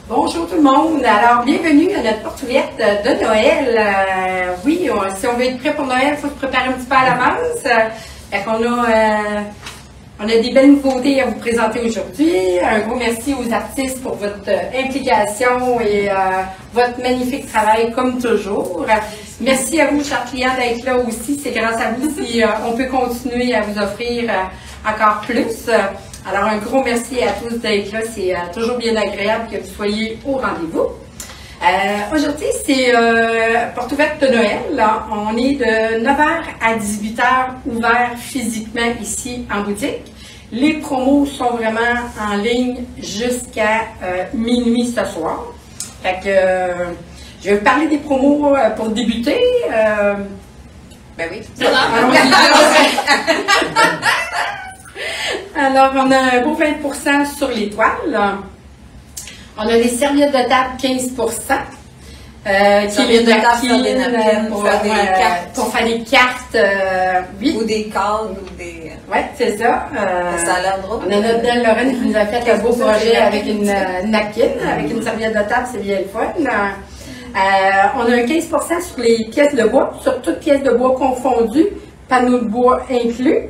Bonjour tout le monde. Alors, bienvenue à notre porte ouverte de Noël. Oui, si on veut être prêt pour Noël, il faut se préparer un petit peu à l'avance. On a des belles nouveautés à vous présenter aujourd'hui. Un gros merci aux artistes pour votre implication et votre magnifique travail comme toujours. Merci à vous, chers clients, d'être là aussi. C'est grâce à vous si on peut continuer à vous offrir encore plus. Alors, un gros merci à tous d'être là. C'est toujours bien agréable que vous soyez au rendez-vous. Aujourd'hui, c'est porte ouverte de Noël. Là. On est de 9h à 18h ouvert physiquement ici en boutique. Les promos sont vraiment en ligne jusqu'à minuit ce soir. Fait que je vais vous parler des promos pour débuter. Ben oui. Alors, on a un beau 20% sur les toiles. On a des serviettes de table 15%. Serviettes de table, faire des napkins, pour faire des cartes. Oui. Ou des cadres, ou des... Oui, c'est ça. Ça a l'air drôle. On a notre belle Lorraine qui nous a fait un beau projet avec une napkin, avec une serviette de table, c'est bien le fun. On a un 15% sur les pièces de bois, sur toutes pièces de bois confondues, panneaux de bois inclus.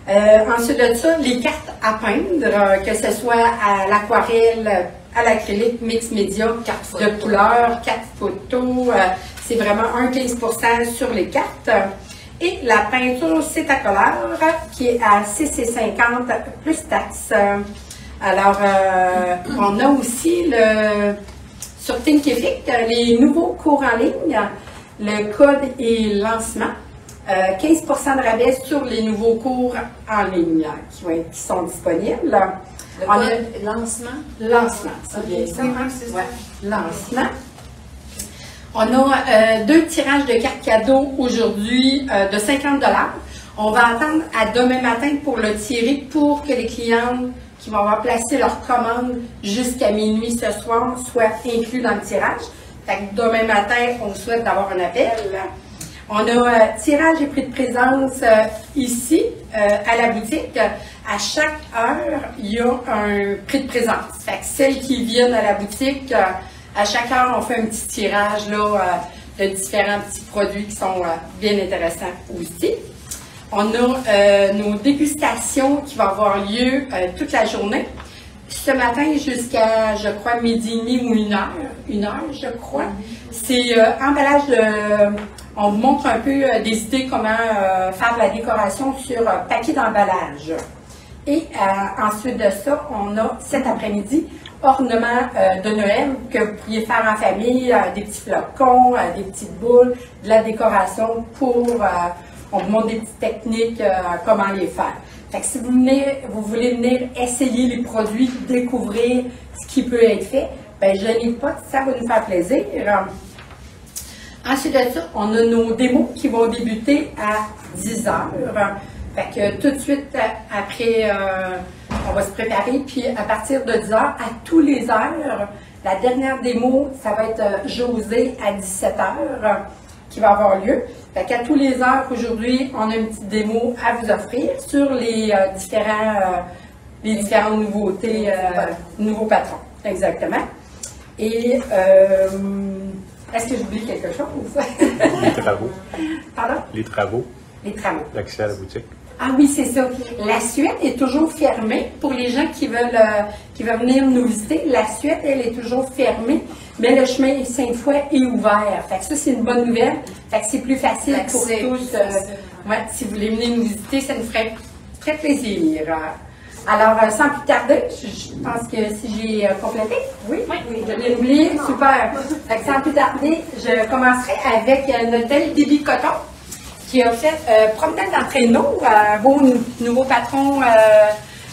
Ensuite de ça, les cartes à peindre, que ce soit à l'aquarelle, à l'acrylique, mix média, cartes de couleur, cartes photos, c'est vraiment un 15% sur les cartes. Et la peinture cétacolaire qui est à 6,50 plus taxes. Alors, on a aussi sur Thinkific les nouveaux cours en ligne, le code et lancement. 15% de rabais sur les nouveaux cours en ligne qui sont disponibles. On a lancement? Lancement, c'est bien ça. Oui, ouais. Lancement. On a 2 tirages de cartes cadeaux aujourd'hui de 50 $. On va attendre à demain matin pour le tirer pour que les clients qui vont avoir placé leur commande jusqu'à minuit ce soir soient inclus dans le tirage. Fait que demain matin, on souhaite d'avoir un appel. On a tirage et prix de présence ici, à la boutique. À chaque heure, il y a un prix de présence. Fait que celles qui viennent à la boutique, à chaque heure, on fait un petit tirage là, de différents petits produits qui sont bien intéressants aussi. On a nos dégustations qui vont avoir lieu toute la journée. Ce matin jusqu'à, je crois, midi et demi ou 1 heure, je crois. C'est emballage de... On vous montre un peu des idées comment faire de la décoration sur papier d'emballage. Et ensuite de ça, on a cet après-midi ornements de Noël que vous pourriez faire en famille, des petits flocons, des petites boules, de la décoration pour... on vous montre des petites techniques, comment les faire. Fait que si vous voulez venir essayer les produits, découvrir ce qui peut être fait, ben je n'ai pas, ça va nous faire plaisir. Ensuite de ça, on a nos démos qui vont débuter à 10 h. Fait que tout de suite après, on va se préparer. Puis à partir de 10 h, à tous les heures, la dernière démo, ça va être José à 17 h qui va avoir lieu. Fait qu'à tous les heures, aujourd'hui, on a une petite démo à vous offrir sur les différentes nouveautés, nouveaux patrons. Exactement. Et est-ce que j'oublie quelque chose? Les travaux. Pardon? Les travaux. Les travaux. L'accès à la boutique. Ah oui, c'est ça. La Suède est toujours fermée pour les gens qui veulent venir nous visiter. La Suède, elle est toujours fermée, mais le chemin Sainte-Foy est ouvert. Fait que ça, c'est une bonne nouvelle. Fait que c'est plus facile pour tous. Ouais, si vous voulez venir nous visiter, ça nous ferait très plaisir. Alors, sans plus tarder, je pense que si j'ai complété, oui, je l'ai oublié, super. Fait que sans plus tarder, je commencerai avec notre belle Déby Coton, qui a fait promenade d'entraîneau, beau nouveau patron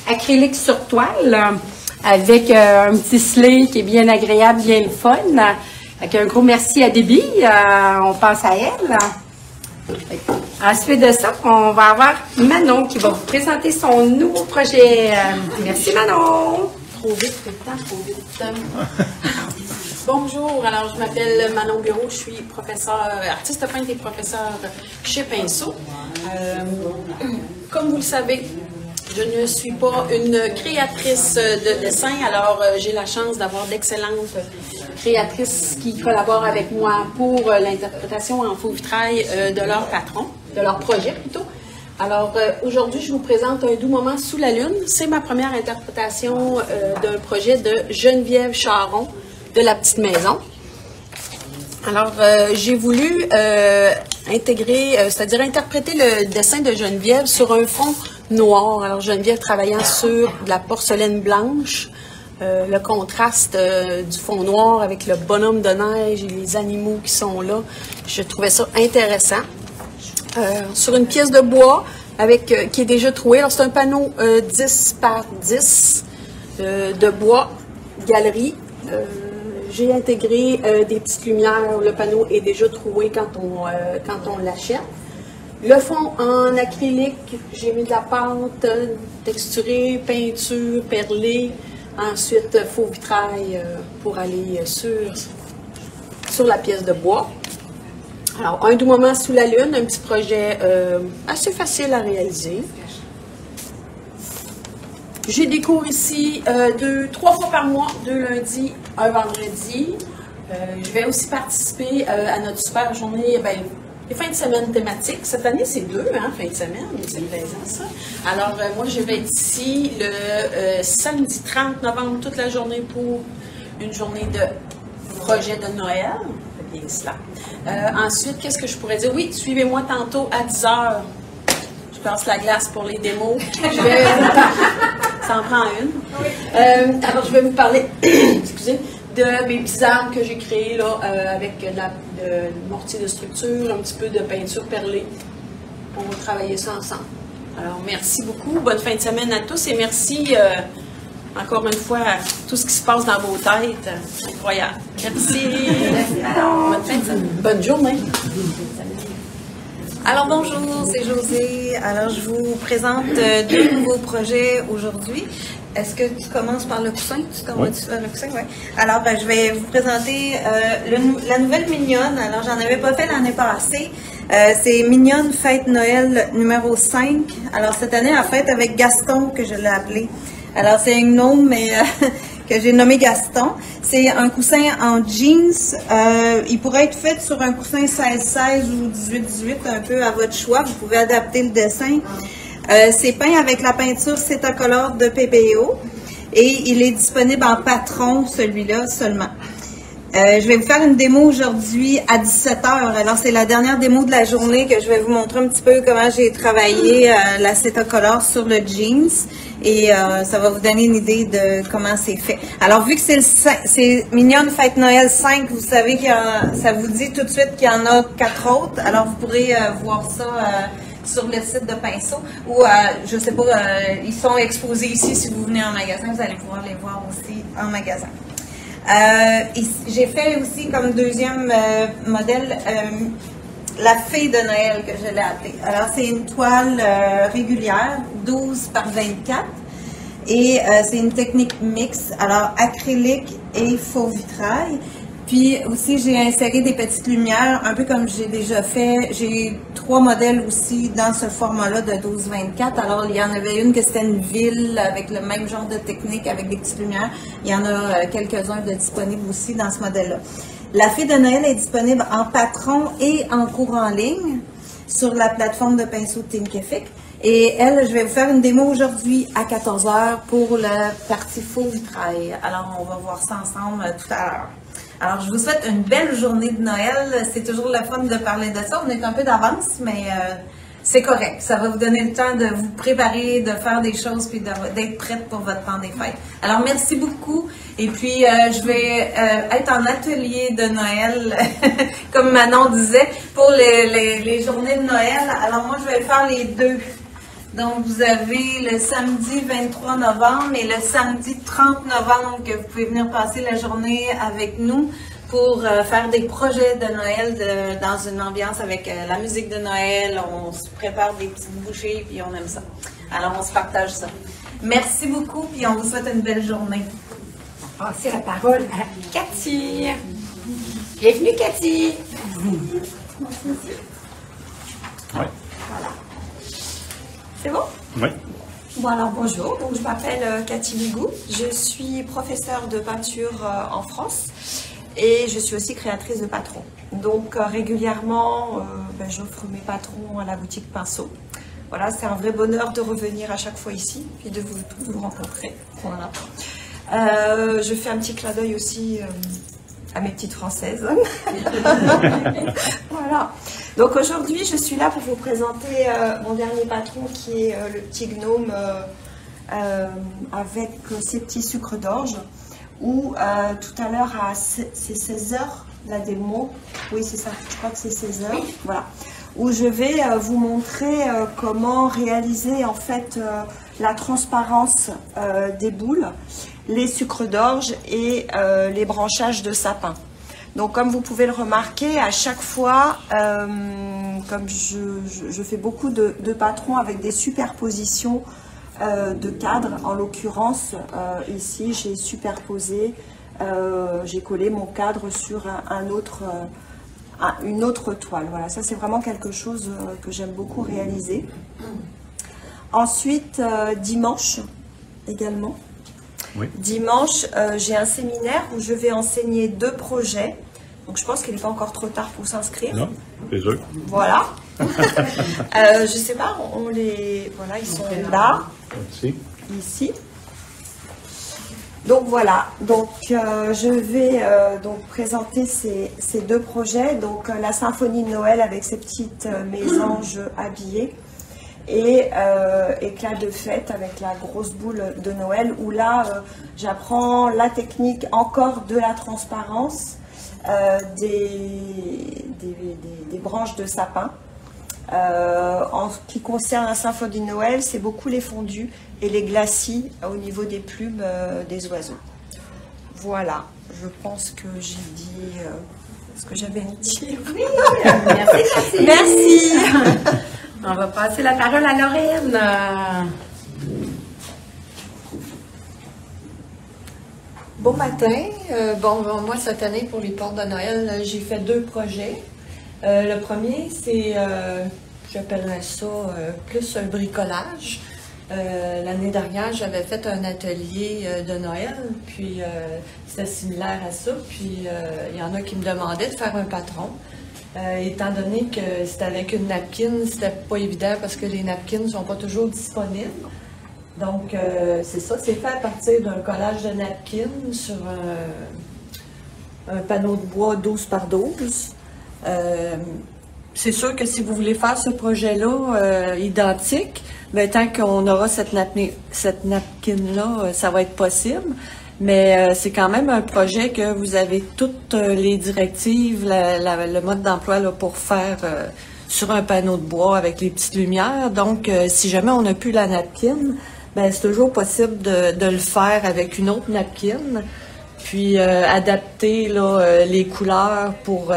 acrylique sur toile, avec un petit sleigh qui est bien agréable, bien le fun. Avec un gros merci à Déby, on pense à elle. Ensuite de ça, on va avoir Manon qui va vous présenter son nouveau projet. Merci Manon! Trop vite, tout le temps, trop vite. Bonjour, alors je m'appelle Manon Bureau, je suis artiste peintre et professeur chez Pinceau. Comme vous le savez, Je ne suis pas une créatrice de dessin, alors j'ai la chance d'avoir d'excellentes créatrices qui collaborent avec moi pour l'interprétation en faux vitrail de leur patron, de leur projet plutôt. Alors aujourd'hui, je vous présente Un doux moment sous la lune. C'est ma première interprétation d'un projet de Geneviève Charon de La Petite Maison. Alors, j'ai voulu intégrer, c'est-à-dire interpréter le dessin de Geneviève sur un fond noir. Alors, Geneviève travaillant sur de la porcelaine blanche, le contraste du fond noir avec le bonhomme de neige et les animaux qui sont là. Je trouvais ça intéressant. Sur une pièce de bois qui est déjà trouée. Alors, c'est un panneau 10 par 10 de bois, galerie. J'ai intégré des petites lumières. Le panneau est déjà troué quand on l'achète. Le fond en acrylique, j'ai mis de la pâte texturée, peinture, perlée. Ensuite, faux vitrail pour aller sur la pièce de bois. Alors, Un doux moment sous la lune, un petit projet assez facile à réaliser. J'ai des cours ici 3 fois par mois, 2 lundis, un vendredi. Je vais aussi participer à notre super journée, les fins de semaine thématiques. Cette année, c'est 2 fins de semaine, c'est plaisant ça. Alors, moi, je vais être ici le samedi 30 novembre, toute la journée pour une journée de projet de Noël. Bien cela. Ensuite, qu'est-ce que je pourrais dire? Oui, suivez-moi tantôt à 10h. Je passe la glace pour les démos. Ça en prend une. Alors, je vais vous parler, excusez, de mes petits arbres que j'ai créés là, avec de mortier de structure, un petit peu de peinture perlée. On va travailler ça ensemble. Alors, merci beaucoup. Bonne fin de semaine à tous et merci encore une fois à tout ce qui se passe dans vos têtes. Incroyable. Merci. Bonne fin de semaine. Bonne journée. Alors bonjour, c'est Josée. Alors je vous présente 2 nouveaux projets aujourd'hui. Est-ce que tu commences par le coussin? Tu commences par le coussin? Oui. Alors je vais vous présenter la nouvelle Mignonne. Alors j'en avais pas fait l'année passée. C'est Mignonne Fête Noël numéro 5. Alors cette année, en fête avec Gaston, que je l'ai appelé. Alors c'est un gnome, mais que j'ai nommé Gaston. C'est un coussin en jeans. Il pourrait être fait sur un coussin 16-16 ou 18-18, un peu à votre choix. Vous pouvez adapter le dessin. C'est peint avec la peinture Cetacolor de PPO et il est disponible en patron, celui-là seulement. Je vais vous faire une démo aujourd'hui à 17h. Alors, c'est la dernière démo de la journée que je vais vous montrer un petit peu comment j'ai travaillé la Cetacolor sur le jeans. Et ça va vous donner une idée de comment c'est fait. Alors, vu que c'est Mignonne Fête Noël 5, vous savez ça vous dit tout de suite qu'il y en a 4 autres. Alors, vous pourrez voir ça sur le site de Pinceau. Ou, je sais pas, ils sont exposés ici. Si vous venez en magasin, vous allez pouvoir les voir aussi en magasin. J'ai fait aussi comme deuxième modèle la fée de Noël que je l'ai appelée. Alors c'est une toile régulière, 12 par 24 et c'est une technique mixte, alors acrylique et faux vitrail. Puis aussi j'ai inséré des petites lumières, un peu comme j'ai déjà fait. J'ai 3 modèles aussi dans ce format-là de 12-24. Alors il y en avait une que c'était une ville avec le même genre de technique avec des petites lumières. Il y en a quelques-uns de disponibles aussi dans ce modèle-là. La fée de Noël est disponible en patron et en cours en ligne sur la plateforme de pinceau Thinkific. Et elle, je vais vous faire une démo aujourd'hui à 14h pour la partie faux vitrail. Alors on va voir ça ensemble tout à l'heure. Alors, je vous souhaite une belle journée de Noël. C'est toujours le fun de parler de ça. On est un peu d'avance, mais c'est correct. Ça va vous donner le temps de vous préparer, de faire des choses, puis d'être prête pour votre temps des fêtes. Alors, merci beaucoup. Et puis, je vais être en atelier de Noël, comme Manon disait, pour les journées de Noël. Alors, moi, je vais faire les 2. Donc, vous avez le samedi 23 novembre et le samedi 30 novembre que vous pouvez venir passer la journée avec nous pour faire des projets de Noël dans une ambiance avec la musique de Noël. On se prépare des petites bouchées puis on aime ça. Alors, on se partage ça. Merci beaucoup puis on vous souhaite une belle journée. On va passer la parole à Cathy. Bienvenue, Cathy. Oui. Voilà. C'est bon? Oui. Bon alors bonjour, donc, je m'appelle Cathy Bigou, je suis professeure de peinture en France et je suis aussi créatrice de patrons. Donc régulièrement j'offre mes patrons à la boutique Pinceau. Voilà, c'est un vrai bonheur de revenir à chaque fois ici et de vous rencontrer. Voilà. Je fais un petit clin d'œil aussi à mes petites françaises. Voilà. Donc aujourd'hui, je suis là pour vous présenter mon dernier patron qui est le petit gnome avec ses petits sucres d'orge. Où tout à l'heure, c'est 16 heures, la démo. Oui, c'est ça, je crois que c'est 16 heures. Voilà. Où je vais vous montrer comment réaliser en fait la transparence des boules, les sucres d'orge et les branchages de sapin. Donc comme vous pouvez le remarquer, à chaque fois, comme je fais beaucoup de patrons avec des superpositions de cadres, en l'occurrence ici j'ai superposé, j'ai collé mon cadre sur une autre toile. Voilà, ça c'est vraiment quelque chose que j'aime beaucoup réaliser. Ensuite, dimanche également. Oui. Dimanche, j'ai un séminaire où je vais enseigner 2 projets. Donc je pense qu'il n'est pas encore trop tard pour s'inscrire. Non, c'est sûr. Voilà. Je sais pas, voilà, ils sont là. Ici. Donc voilà, donc je vais donc présenter ces 2 projets, donc la symphonie de Noël avec ses petites mésanges habillées et éclat de fête avec la grosse boule de Noël où là j'apprends la technique encore de la transparence des branches de sapin. En ce qui concerne la symphonie de Noël, c'est beaucoup les fondus et les glacis au niveau des plumes des oiseaux. Voilà, je pense que j'ai dit ce que j'avais à dire. Oui, merci. Merci. On va passer la parole à Lorraine. Bon matin. Moi, cette année, pour les portes de Noël, j'ai fait 2 projets. Le premier, c'est, j'appellerais ça plus un bricolage. L'année dernière, j'avais fait un atelier de Noël, puis c'était similaire à ça. Puis il y en a qui me demandaient de faire un patron. Étant donné que c'était avec une napkin, c'était pas évident parce que les napkins ne sont pas toujours disponibles. Donc, c'est ça, c'est fait à partir d'un collage de napkins sur un panneau de bois 12 par 12. C'est sûr que si vous voulez faire ce projet-là identique, bien, tant qu'on aura cette napkin-là, ça va être possible. Mais c'est quand même un projet que vous avez toutes les directives, le mode d'emploi pour faire sur un panneau de bois avec les petites lumières. Donc, si jamais on n'a plus la napkin, ben c'est toujours possible de le faire avec une autre napkin, puis adapter là, les couleurs pour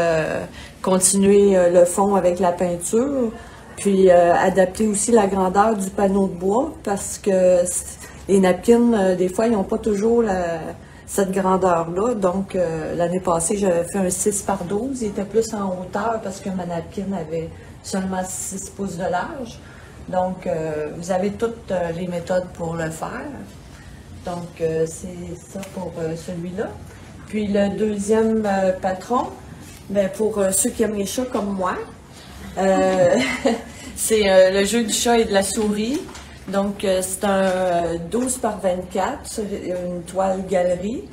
continuer le fond avec la peinture, puis adapter aussi la grandeur du panneau de bois parce que les napkins, des fois, ils n'ont pas toujours cette grandeur-là. Donc, l'année passée, j'avais fait un 6 par 12. Il était plus en hauteur parce que ma napkin avait seulement 6 pouces de large. Donc, vous avez toutes les méthodes pour le faire. Donc, c'est ça pour celui-là. Puis, le deuxième patron, ben, pour ceux qui aiment les chats comme moi, c'est le jeu du chat et de la souris. Donc, c'est un 12 par 24, une toile galerie.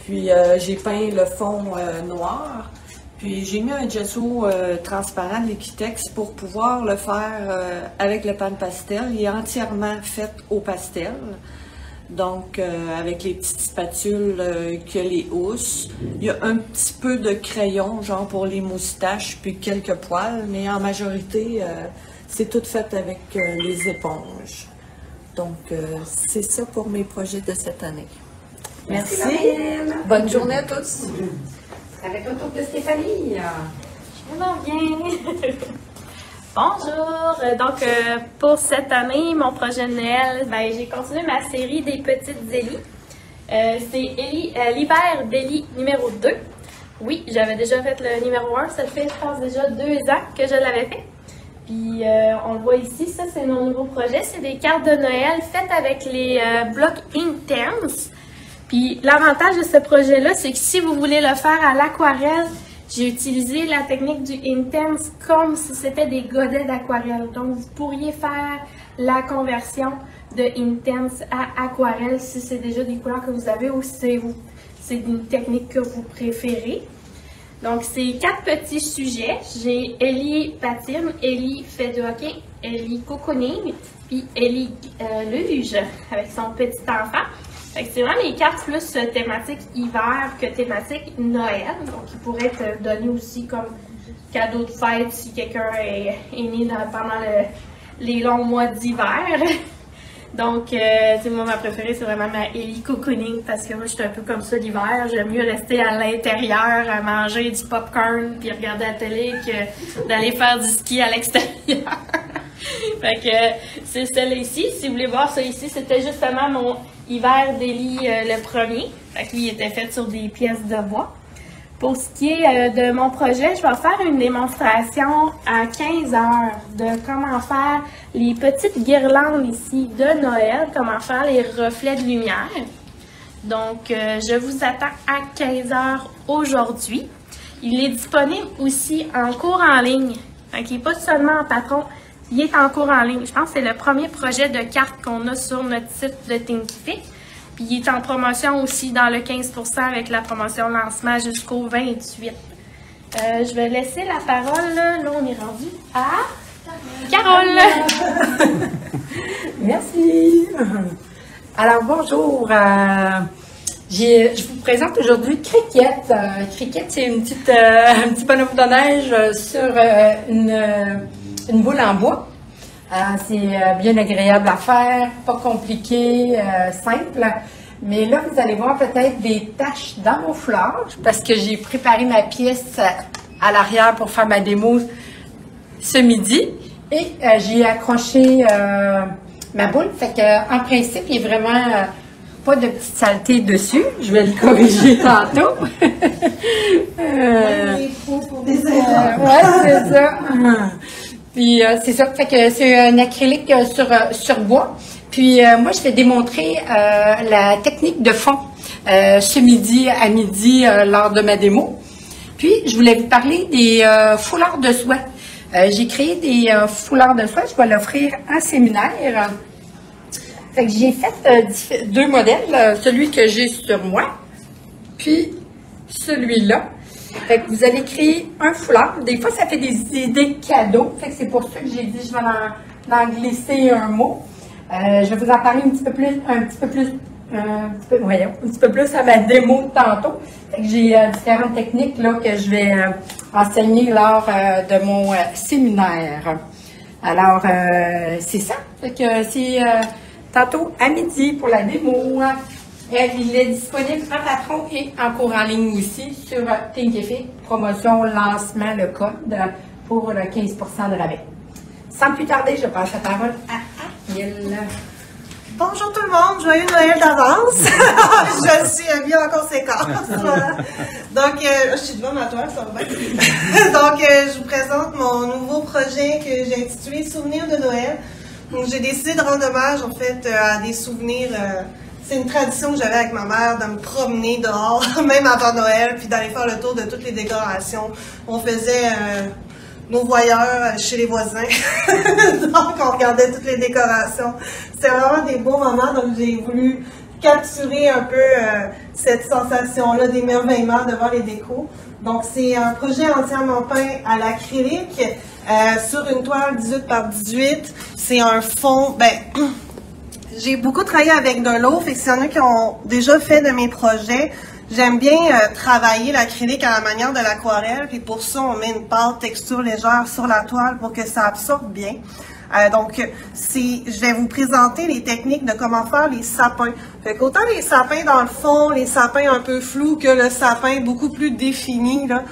Puis, j'ai peint le fond noir. Puis, j'ai mis un gesso transparent de Liquitex pour pouvoir le faire avec le pan pastel. Il est entièrement fait au pastel. Donc, avec les petites spatules que les housses. Il y a un petit peu de crayon, genre pour les moustaches, puis quelques poils. Mais en majorité, c'est tout fait avec les éponges. Donc, c'est ça pour mes projets de cette année. Merci. Bonne journée à tous. Avec le tour de Stéphanie. Je m'en viens. Bonjour. Donc, pour cette année, mon projet de Noël, ben, j'ai continué ma série des petites Zélie. C'est l'hiver d'Élie numéro 2. Oui, j'avais déjà fait le numéro 1. Ça fait, je pense, déjà 2 ans que je l'avais fait. Puis on le voit ici, ça c'est nos nouveaux projets. C'est des cartes de Noël faites avec les blocs Inktense. Puis l'avantage de ce projet-là, c'est que si vous voulez le faire à l'aquarelle, j'ai utilisé la technique du Inktense comme si c'était des godets d'aquarelle. Donc vous pourriez faire la conversion de Inktense à aquarelle si c'est déjà des couleurs que vous avez ou si c'est une technique que vous préférez. Donc, c'est 4 petits sujets. J'ai Ellie patine, Ellie fait du hockey, Ellie cocooning, puis Ellie luge avec son petit enfant. Fait que c'est vraiment les cartes plus thématiques hiver que thématiques Noël. Donc, ils pourraient être donnés aussi comme cadeau de fête si quelqu'un est né pendant les longs mois d'hiver. Donc, moi, ma préférée, c'est vraiment ma Ellie cocooning parce que moi, je suis un peu comme ça l'hiver. J'aime mieux rester à l'intérieur à manger du popcorn puis regarder la télé que d'aller faire du ski à l'extérieur. Fait que c'est celle-ci. Si vous voulez voir ça ici, c'était justement mon hiver d'Ellie le premier. Fait que lui, il était fait sur des pièces de bois. Pour ce qui est de mon projet, je vais faire une démonstration à 15 heures de comment faire les petites guirlandes ici de Noël, comment faire les reflets de lumière. Donc, je vous attends à 15 heures aujourd'hui. Il est disponible aussi en cours en ligne. Donc, il n'est pas seulement en patron, il est en cours en ligne. Je pense que c'est le premier projet de carte qu'on a sur notre site de Thinkific. Puis il est en promotion aussi dans le 15% avec la promotion lancement jusqu'au 28. Je vais laisser la parole, là on est rendu à Carole. Merci. Alors bonjour, je vous présente aujourd'hui Cricket. Cricket, c'est un petit bonhomme de neige sur une boule en bois. C'est bien agréable à faire, pas compliqué, simple. Mais là, vous allez voir peut-être des taches dans mon foulard parce que j'ai préparé ma pièce à l'arrière pour faire ma démo ce midi. Et j'ai accroché ma boule. Fait que, en principe, il n'y a vraiment pas de petite saleté dessus. Je vais le corriger tantôt. Ouais, c'est ça. Puis c'est ça, fait que c'est un acrylique sur bois. Puis moi, je vais démontrer la technique de fond ce midi à midi lors de ma démo. Puis, je voulais vous parler des foulards de soie. J'ai créé des foulards de soie, je vais l'offrir en séminaire. Fait que j'ai fait 2 modèles, celui que j'ai sur moi, puis celui-là. Fait que vous allez créer un foulard. Des fois, ça fait des idées cadeaux. Fait que c'est pour ça que j'ai dit je vais en glisser un mot. Je vais vous en parler un petit peu plus à ma démo de tantôt. Fait que j'ai différentes techniques là, que je vais enseigner lors de mon séminaire. Alors, c'est ça. Fait que c'est tantôt à midi pour la démo. Il est disponible en patron et en cours en ligne aussi sur Thinkific, promotion, lancement, le code pour le 15% de rabais. Sans plus tarder, je passe la parole à Ariel. Bonjour tout le monde, joyeux Noël d'avance. Je suis bien en conséquence. Donc, je suis devant ma toile, ça va bien. Donc, je vous présente mon nouveau projet que j'ai intitulé Souvenirs de Noël. Donc, j'ai décidé de rendre hommage en fait à des souvenirs. C'est une tradition que j'avais avec ma mère de me promener dehors, même avant Noël, puis d'aller faire le tour de toutes les décorations. On faisait nos voyeurs chez les voisins, donc on regardait toutes les décorations. C'était vraiment des beaux moments, donc j'ai voulu capturer un peu cette sensation-là d'émerveillement devant les décos. Donc c'est un projet entièrement peint à l'acrylique sur une toile 18 par 18. C'est un fond, j'ai beaucoup travaillé avec de l'eau, fait que s'il y en a qui ont déjà fait de mes projets, j'aime bien travailler l'acrylique à la manière de l'aquarelle, puis pour ça, on met une pâte texture légère sur la toile pour que ça absorbe bien. Donc, je vais vous présenter les techniques de comment faire les sapins. Fait qu'autant les sapins dans le fond, les sapins un peu flous, que le sapin beaucoup plus défini, là,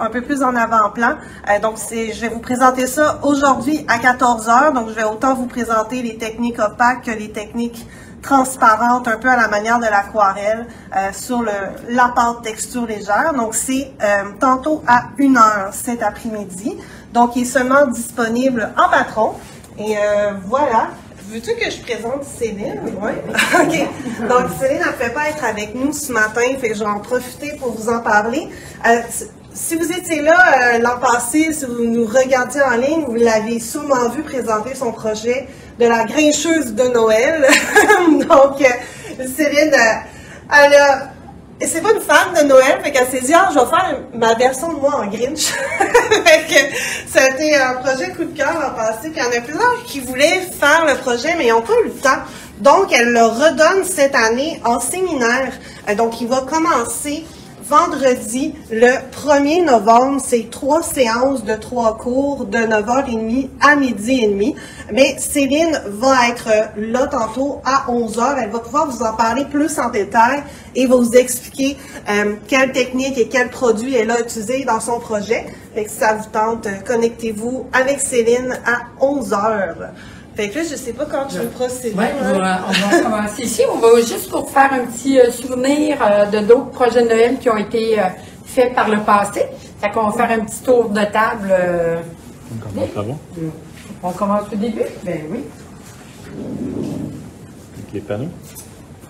un peu plus en avant-plan. Donc, je vais vous présenter ça aujourd'hui à 14 h. Donc, je vais autant vous présenter les techniques opaques que les techniques transparentes, un peu à la manière de l'aquarelle, sur la pâte texture légère. Donc, c'est tantôt à 1 h cet après-midi. Donc, il est seulement disponible en patron. Et voilà. Veux-tu que je présente Céline? Oui. OK. Donc, Céline, elle ne pouvait pas être avec nous ce matin, fait que je vais en profiter pour vous en parler. Si vous étiez là l'an passé, si vous nous regardiez en ligne, vous l'avez sûrement vu présenter son projet de la grincheuse de Noël. Donc, Céline, elle a... C'est pas une fan de Noël, fait qu'elle s'est dit, je vais faire ma version de moi en Grinch. Fait que ça a été un projet coup de cœur l'an passé, puis il y en a plusieurs qui voulaient faire le projet, mais ils n'ont pas eu le temps. Donc, elle le redonne cette année en séminaire. Donc, il va commencer vendredi, le 1er novembre. C'est 3 séances de 3 cours de 9h30 à 12h30. Mais Céline va être là tantôt à 11h. Elle va pouvoir vous en parler plus en détail et va vous expliquer quelle technique et quel produit elle a utilisé dans son projet. Fait que si ça vous tente, connectez-vous avec Céline à 11h. Fait que là, je ne sais pas quand tu veux procéder. Oui, on va commencer ici. On va juste pour faire un petit souvenir de d'autres projets de Noël qui ont été faits par le passé. Fait qu'on va faire un petit tour de table. On commence avant? On commence au début? Ben oui. Avec les panneaux?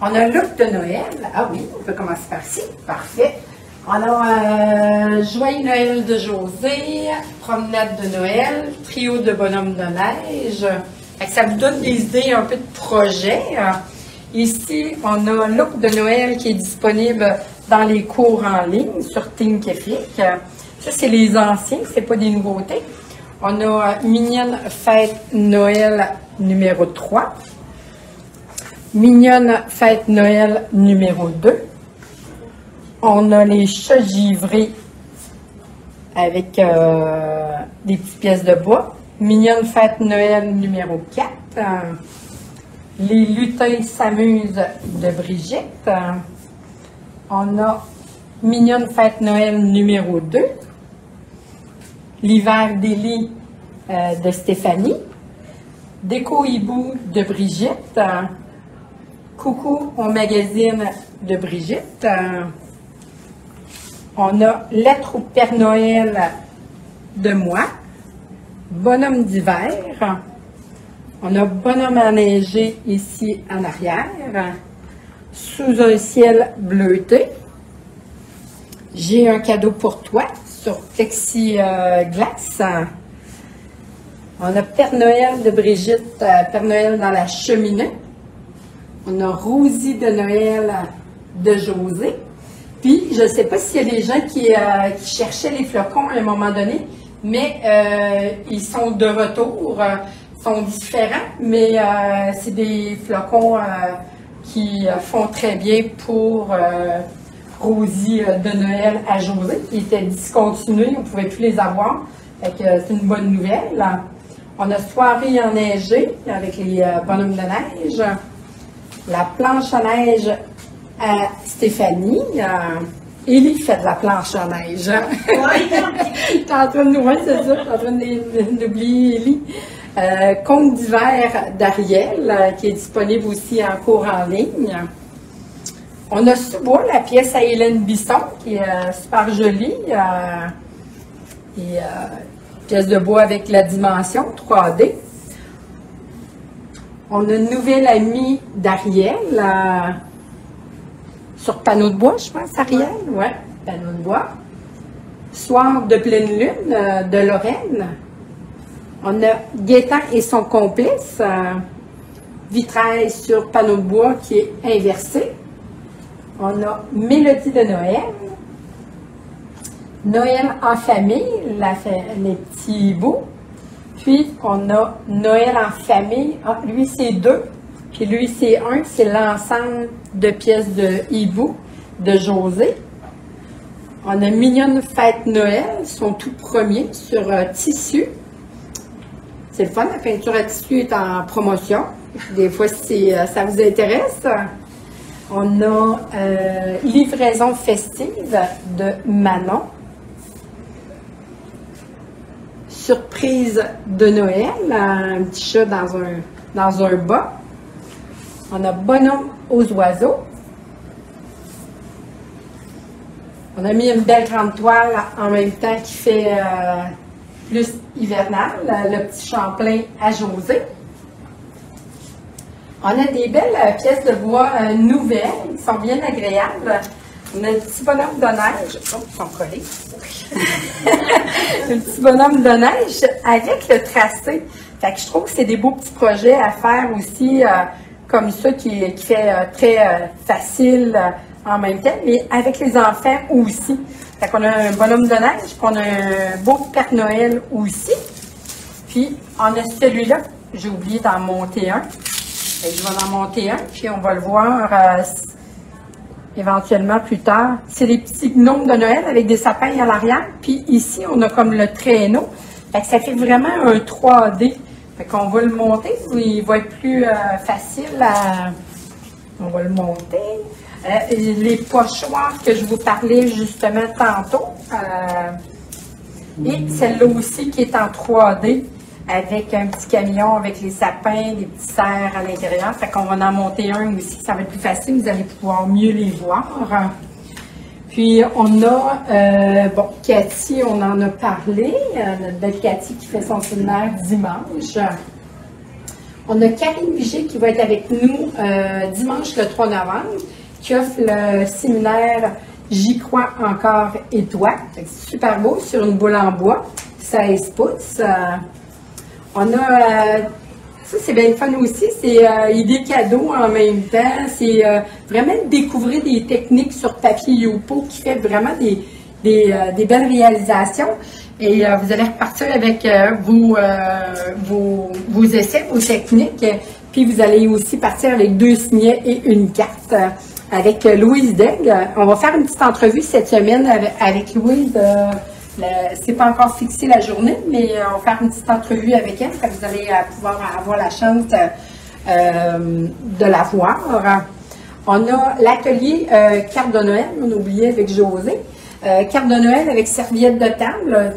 On a un look de Noël. Ah oui, on peut commencer par ici. Parfait. On a Joyeux Noël de José, Promenade de Noël, Trio de bonhomme de neige. Ça vous donne des idées un peu de projet. Ici, on a Look de Noël qui est disponible dans les cours en ligne sur Thinkific. Ça, c'est les anciens, c'est pas des nouveautés. On a Mignonne Fête Noël numéro 3. Mignonne Fête Noël numéro 2. On a les chats givrés avec des petites pièces de bois. Mignonne Fête Noël numéro 4. Les lutins s'amusent de Brigitte. On a Mignonne Fête Noël numéro 2. L'hiver des lits de Stéphanie. Déco hibou de Brigitte. Coucou au magazine de Brigitte. On a Lettre au Père Noël de moi. Bonhomme d'hiver. On a Bonhomme enneigé ici en arrière. Sous un ciel bleuté. J'ai un cadeau pour toi sur plexiglas. On a Père Noël de Brigitte, Père Noël dans la cheminée. On a Rosie de Noël de José. Puis, je ne sais pas s'il y a des gens qui cherchaient les flocons à un moment donné, mais ils sont de retour, sont différents, mais c'est des flocons qui font très bien pour Rosie de Noël à José, qui étaient discontinués, on ne pouvait plus les avoir, fait que c'est une bonne nouvelle. On a Soirée enneigée avec les bonhommes de neige, la planche à neige à Stéphanie. Élie fait de la planche à neige. T'es en train de ouais, c'est ça, t'es en train d'oublier Élie. Conte d'hiver d'Ariel, qui est disponible aussi en cours en ligne. On a Sous-bois, la pièce à Hélène Bisson, qui est super jolie. Pièce de bois avec la dimension 3D. On a une nouvelle amie d'Ariel, sur panneau de bois, je pense, Ariel. Oui, panneau de bois. Soir de pleine lune de Lorraine. On a Gaétan et son complice, vitrail sur panneau de bois qui est inversé. On a Mélodie de Noël. Noël en famille, les petits bouts. Puis, on a Noël en famille. Ah, lui, c'est 2. Puis lui, c'est 1. C'est l'ensemble de pièces de hibou de José. On a Mignonne Fête Noël, son tout premier, sur tissu. C'est le fun, la peinture à tissu est en promotion. Des fois, si ça vous intéresse. On a Livraison festive de Manon. Surprise de Noël, un petit chat dans un bas. On a Bonhomme aux oiseaux. On a mis une belle grande toile en même temps qui fait plus hivernal, le petit Champlain à José. On a des belles pièces de bois nouvelles, qui sont bien agréables. On a le petit bonhomme de neige. Oh, ils sont collés. Le petit bonhomme de neige avec le tracé. Fait que je trouve que c'est des beaux petits projets à faire aussi, comme ça, qui fait très facile en même temps, mais avec les enfants aussi. Fait qu'on a un bonhomme de neige, puis on a un beau Père Noël aussi. Puis on a celui-là, j'ai oublié d'en monter un. Fait que je vais en monter un, puis on va le voir éventuellement plus tard. C'est des petits gnomes de Noël avec des sapins à l'arrière. Puis ici, on a comme le traîneau. Fait que ça fait vraiment un 3D. Fait qu'on va le monter, il va être plus facile à... On va le monter. Les pochoirs que je vous parlais justement tantôt. Et celle-là aussi qui est en 3D avec un petit camion avec les sapins, des petits cerfs à l'intérieur. Fait qu'on va en monter un aussi, ça va être plus facile, vous allez pouvoir mieux les voir. Puis on a, bon, Cathy, on en a parlé, notre belle Cathy qui fait son séminaire dimanche. On a Karine Vigé qui va être avec nous dimanche le 3 novembre, qui offre le séminaire J'y crois encore et toi. C'est super beau, sur une boule en bois, 16 pouces. On a, ça c'est bien fun aussi, c'est idée cadeau en même temps. C'est vraiment découvrir des techniques sur papier Yopo qui fait vraiment des belles réalisations. Et vous allez repartir avec vos essais, vos techniques. Puis vous allez aussi partir avec 2 signets et une carte. Avec Louise Degg. On va faire une petite entrevue cette semaine avec Louise. C'est pas encore fixé la journée, mais on va faire une petite entrevue avec elle. Vous allez pouvoir avoir la chance de la voir. On a l'atelier carte de Noël, on a oublié avec José. Carte de Noël avec serviette de table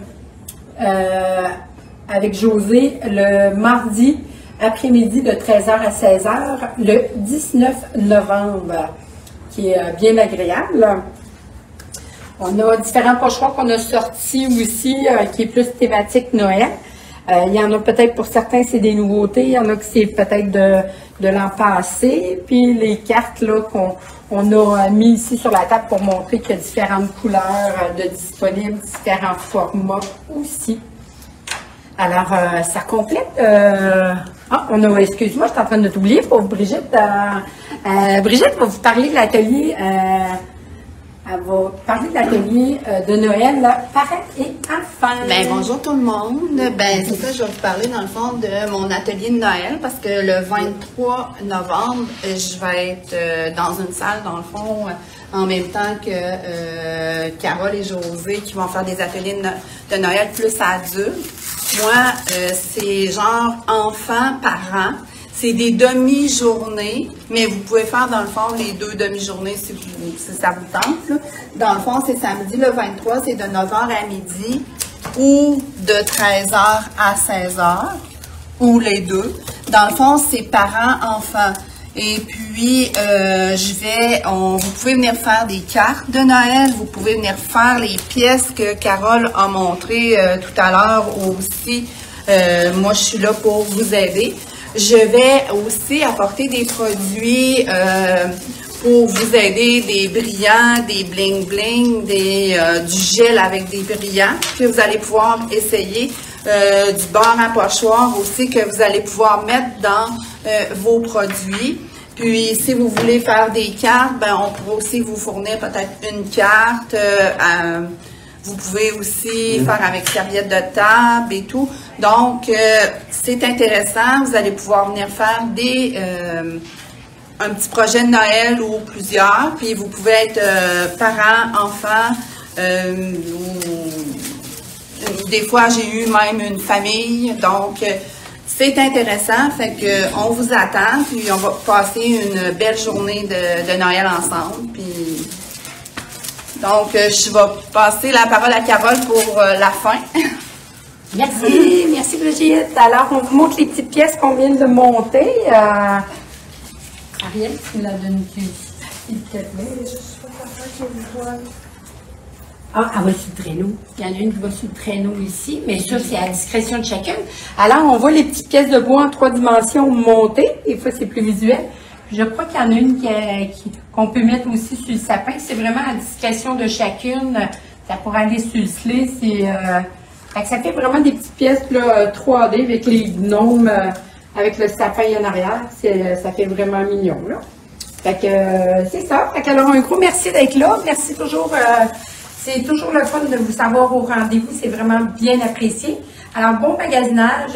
avec José le mardi après-midi de 13h à 16h le 19 novembre, qui est bien agréable. On a différents pochoirs qu'on a sortis aussi, qui est plus thématique Noël. Il y en a peut-être pour certains, c'est des nouveautés. Il y en a que c'est peut-être de l'an passé. Puis les cartes là qu'on a mis ici sur la table pour montrer qu'il y a différentes couleurs de disponibles, différents formats aussi. Alors, ça complète. On a, excuse-moi, je suis en train de t'oublier pour Brigitte. Brigitte va vous parler de l'atelier. Elle va parler de l'atelier de Noël, parents et enfants. Ben, bonjour tout le monde. Ben, c'est ça, je vais vous parler dans le fond de mon atelier de Noël parce que le 23 novembre, je vais être dans une salle, dans le fond, en même temps que Carole et José qui vont faire des ateliers de Noël plus adultes. Moi, c'est genre enfants, parents. C'est des demi-journées, mais vous pouvez faire dans le fond les 2 demi-journées si ça vous tente. Là. Dans le fond, c'est samedi le 23, c'est de 9h à midi ou de 13h à 16h ou les 2. Dans le fond, c'est parents-enfants. Et puis, vous pouvez venir faire des cartes de Noël, vous pouvez venir faire les pièces que Carole a montrées tout à l'heure aussi. Moi, je suis là pour vous aider. Je vais aussi apporter des produits pour vous aider, des brillants, des bling-bling, du gel avec des brillants que vous allez pouvoir essayer, du beurre à pochoir aussi que vous allez pouvoir mettre dans vos produits. Puis, si vous voulez faire des cartes, ben, on pourra aussi vous fournir peut-être une carte. Vous pouvez aussi faire avec serviette de table et tout. Donc, c'est intéressant. Vous allez pouvoir venir faire un petit projet de Noël ou plusieurs. Puis, vous pouvez être parents, enfants. Des fois, j'ai eu même une famille. Donc, c'est intéressant. Fait que on vous attend. Puis, on va passer une belle journée de Noël ensemble. Puis, donc, je vais passer la parole à Carole pour la fin. Merci, merci Brigitte. Alors, on vous montre les petites pièces qu'on vient de monter. Ariel, tu me la donnes-tu, s'il te plaît? Je suis pas capable que je vois. Ah, elle va sur le traîneau. Il y en a une qui va sur le traîneau ici, mais ça, c'est à la discrétion de chacune. Alors, on voit les petites pièces de bois en 3 dimensions montées. Des fois, c'est plus visuel. Je crois qu'il y en a une qu'on peut mettre aussi sur le sapin. C'est vraiment à la discrétion de chacune. Ça pourrait aller sur le slé. Ça fait vraiment des petites pièces là, 3D avec les gnomes, avec le sapin en arrière. Ça fait vraiment mignon, là. Fait que c'est ça. Fait que alors, un gros merci d'être là. Merci toujours. C'est toujours le fun de vous savoir au rendez-vous. C'est vraiment bien apprécié. Alors, bon magasinage,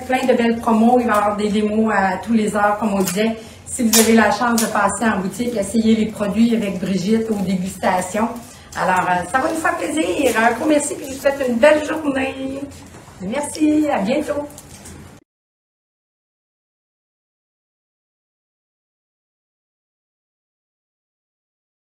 plein de belles promos. Il va y avoir des démos à tous les heures, comme on disait. Si vous avez la chance de passer en boutique, essayez les produits avec Brigitte aux dégustations. Alors, ça va nous faire plaisir. Un gros merci et je vous souhaite une belle journée. Merci, à bientôt.